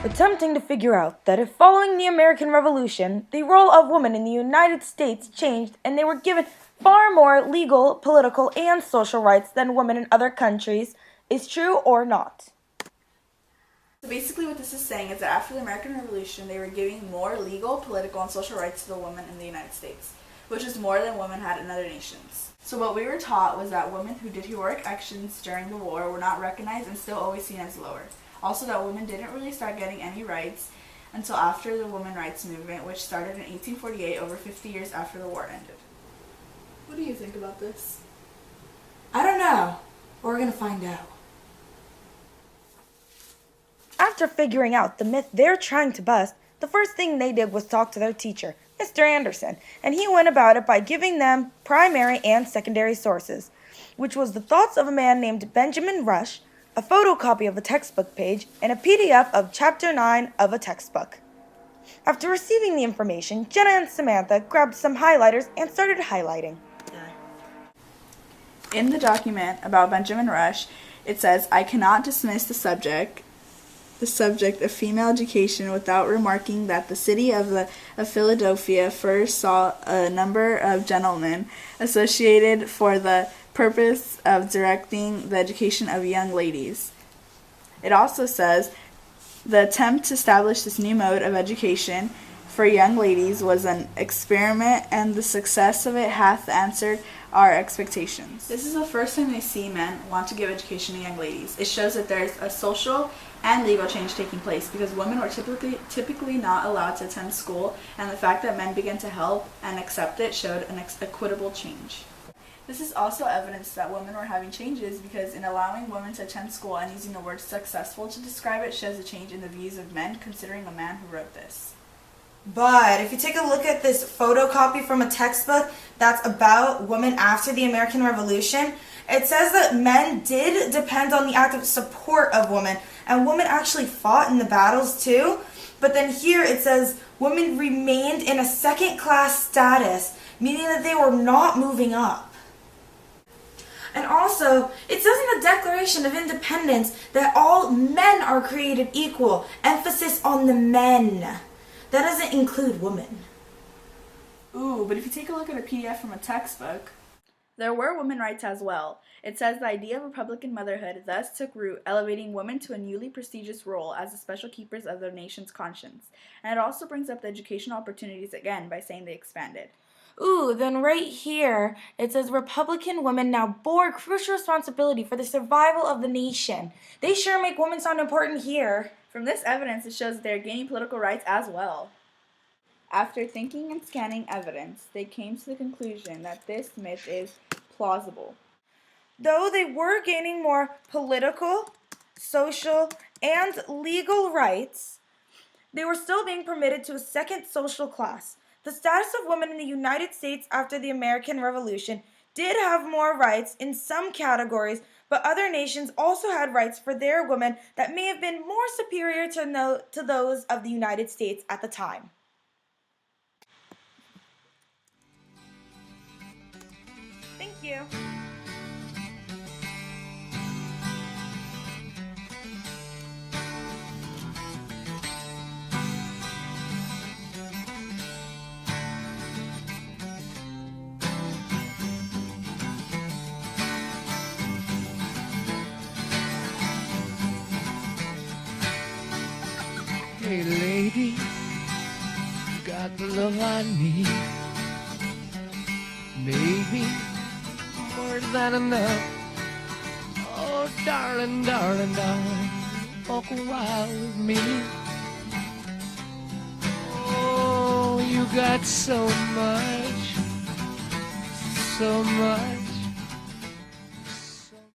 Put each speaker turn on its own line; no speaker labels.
attempting to figure out that if following the American Revolution, the role of women in the United States changed and they were given far more legal, political, and social rights than women in other countries is true or not.
So basically what this is saying is that after the American Revolution, they were giving more legal, political, and social rights to the women in the United States, which is more than women had in other nations. So what we were taught was that women who did heroic actions during the war were not recognized and still always seen as lower. Also that women didn't really start getting any rights until after the women's rights movement, which started in 1848, over 50 years after the war ended. What do you think about this?
I don't know. We're gonna find out.
After figuring out the myth they're trying to bust, the first thing they did was talk to their teacher, Mr. Anderson, and he went about it by giving them primary and secondary sources, which was the thoughts of a man named Benjamin Rush, a photocopy of a textbook page, and a PDF of Chapter 9 of a textbook. After receiving the information, Jenna and Samantha grabbed some highlighters and started highlighting.
In the document about Benjamin Rush, it says, "I cannot dismiss the subject of female education without remarking that the city of Philadelphia first saw a number of gentlemen associated for the purpose of directing the education of young ladies." It also says, "The attempt to establish this new mode of education for young ladies was an experiment, and the success of it hath answered our expectations." This is the first time we see men want to give education to young ladies. It shows that there's a social and legal change taking place because women were typically not allowed to attend school, and the fact that men began to help and accept it showed an equitable change. This is also evidence that women were having changes because in allowing women to attend school and using the word successful to describe it shows a change in the views of men considering a man who wrote this.
But if you take a look at this photocopy from a textbook that's about women after the American Revolution, it says that men did depend on the active support of women, and women actually fought in the battles too. But then here it says women remained in a second-class status, meaning that they were not moving up. And also, it says in the Declaration of Independence that all men are created equal, emphasis on the men. That doesn't include women.
Ooh, but if you take a look at a PDF from a textbook, there were women's rights as well. It says the idea of Republican motherhood thus took root, elevating women to a newly prestigious role as the special keepers of their nation's conscience. And it also brings up the educational opportunities again by saying they expanded.
Ooh, then right here, it says Republican women now bore crucial responsibility for the survival of the nation. They sure make women sound important here.
From this evidence, it shows that they are gaining political rights as well. After thinking and scanning evidence, they came to the conclusion that this myth is plausible.
Though they were gaining more political, social, and legal rights, they were still being permitted to a second social class. The status of women in the United States after the American Revolution did have more rights in some categories, but other nations also had rights for their women that may have been more superior to those of the United States at the time. Thank you.
Hey lady, you got the love I need. Maybe more than enough. Oh darling, darling, darling, walk a while with me. Oh, you got so much, so much.